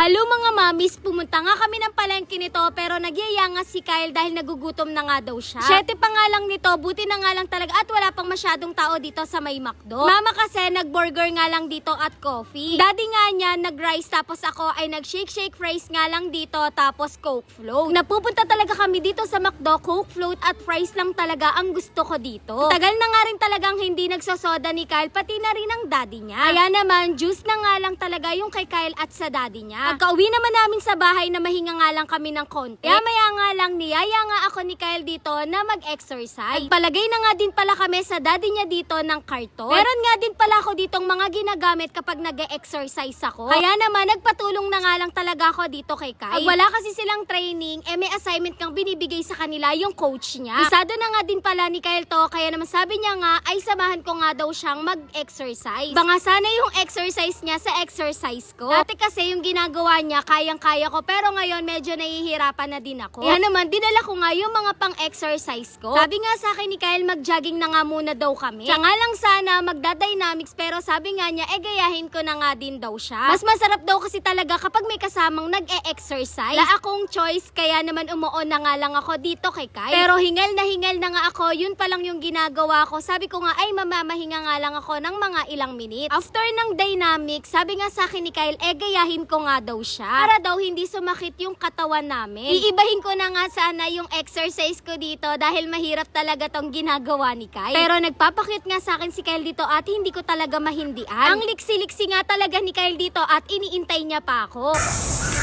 Hello mga mamis, pumunta nga kami ng palengke nito pero nagyaya nga si Kyle dahil nagugutom na nga daw siya. 7 pa nga lang nito, buti na nga lang talaga at wala pang masyadong tao dito sa may McDo. Mama kasi nag-burger nga lang dito at coffee. Daddy nga niya nag-rice tapos ako ay nag-shake fries nga lang dito tapos Coke float. Napupunta talaga kami dito sa McDo, Coke float at fries lang talaga ang gusto ko dito. Tagal na nga rin talagang hindi nagsosoda ni Kyle pati na rin ang daddy niya. Kaya naman juice na nga lang talaga yung kay Kyle at sa daddy niya. Pagka-uwi naman namin sa bahay na mahinga nga lang kami ng konti. Maya nga lang niyaya nga ako ni Kyle dito na mag-exercise. Nagpalagay na nga din pala kami sa daddy niya dito ng karton. Meron nga din pala ako ditong mga ginagamit kapag nag-exercise ako. Kaya naman nagpatulong na nga lang talaga ako dito kay Kyle. Pag wala kasi silang training, may assignment kang binibigay sa kanila yung coach niya. Isado na nga din pala ni Kyle to, kaya naman sabi niya nga ay samahan ko nga daw siyang mag-exercise. Baka sana yung exercise niya sa exercise ko. Dati kasi yung ginagawa niya kayang-kaya ko pero ngayon medyo nahihirapan na din ako. Kaya naman dinala ko nga yung mga pang-exercise ko. Sabi nga sa akin ni Kyle mag-jogging na nga muna daw kami. Siya nga lang sana magda-dynamics pero sabi nga niya gayahin ko na nga din daw siya. Mas masarap daw kasi talaga kapag may kasamang nag-e-exercise. La akong choice kaya naman umuon na nga lang ako dito kay Kyle. Pero hingal na nga ako, yun pa lang yung ginagawa ko. Sabi ko nga ay mamamahinga nga lang ako ng mga ilang minutes. After ng dynamics, sabi nga sa akin ni Kyle gayahin ko nga daw siya. Para daw hindi sumakit yung katawan namin. Iibahin ko na nga sana yung exercise ko dito dahil mahirap talaga tong ginagawa ni Kyle. Pero nagpapakute nga sa akin si Kyle dito at hindi ko talaga mahindian. Ang liksi-liksi nga talaga ni Kyle dito at iniintay niya pa ako.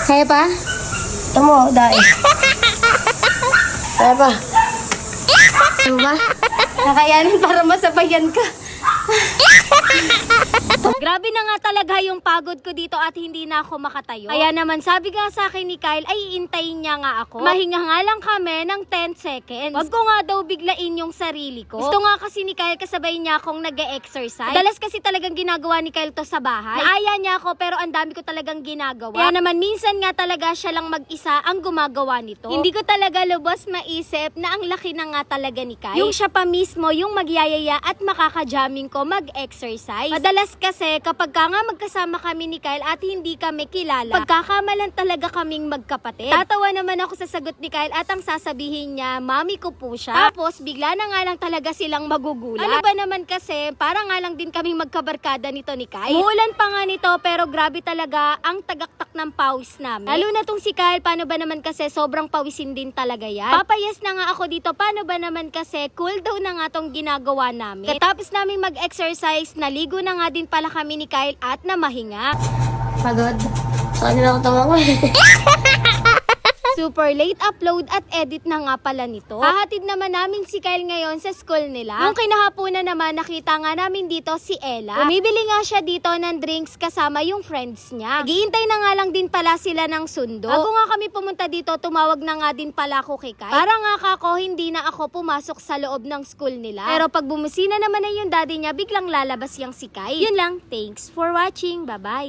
Kaya pa? Tamo, dahil. Kaya pa. Ano ba? Nakayanin para masabayan ka. Grabe na nga talaga yung pagod ko dito at hindi na ako makatayo. Kaya naman sabi nga sa akin ni Kyle ay iintayin niya nga ako. Mahinga nga lang kami ng 10 seconds. Wag ko nga daw biglain yung sarili ko. Gusto nga kasi ni Kyle kasabay niya akong nag-e-exercise. Madalas kasi talagang ginagawa ni Kyle to sa bahay. Naaya niya ako pero ang dami ko talagang ginagawa. Kaya naman minsan nga talaga siya lang mag-isa ang gumagawa nito. Hindi ko talaga lubos maisip na ang laki na nga talaga ni Kyle. Yung siya pa mismo yung magyayaya at makaka-jamming ko mag-exercise. Madalas kasi kapag ka nga magkasama kami ni Kyle at hindi kami kilala, pagkakamalan talaga kaming magkapatid. Tatawa naman ako sa sagot ni Kyle at ang sasabihin niya, mami ko po siya. Tapos bigla na nga lang talaga silang magugulat. Ano ba naman kasi, para nga lang din kaming magkabarkada nito ni Kyle. Muulan pa nga nito pero grabe talaga ang tagaktak ng pawis namin. Lalo na tong si Kyle, paano ba naman kasi sobrang pawisin din talaga yan. Papayas na nga ako dito, paano ba naman kasi cool down na nga tong ginagawa namin. Katapos namin mag-exercise, naligo na nga din pala kami ni Kyle at namahinga. Pagod. Sa kanila ako tawa ko eh. Super late upload at edit na nga pala nito. Hahatid naman namin si Kyle ngayon sa school nila. Nung kinahaponan naman, nakita nga namin dito si Ella. Bumibili nga siya dito ng drinks kasama yung friends niya. Naghihintay na nga lang din pala sila ng sundo. Bago nga kami pumunta dito, tumawag na nga din pala ako kay Kyle. Para nga kako, hindi na ako pumasok sa loob ng school nila. Pero pag bumusina naman na yung daddy niya, biglang lalabas yang si Kyle. Yun lang, thanks for watching, bye bye.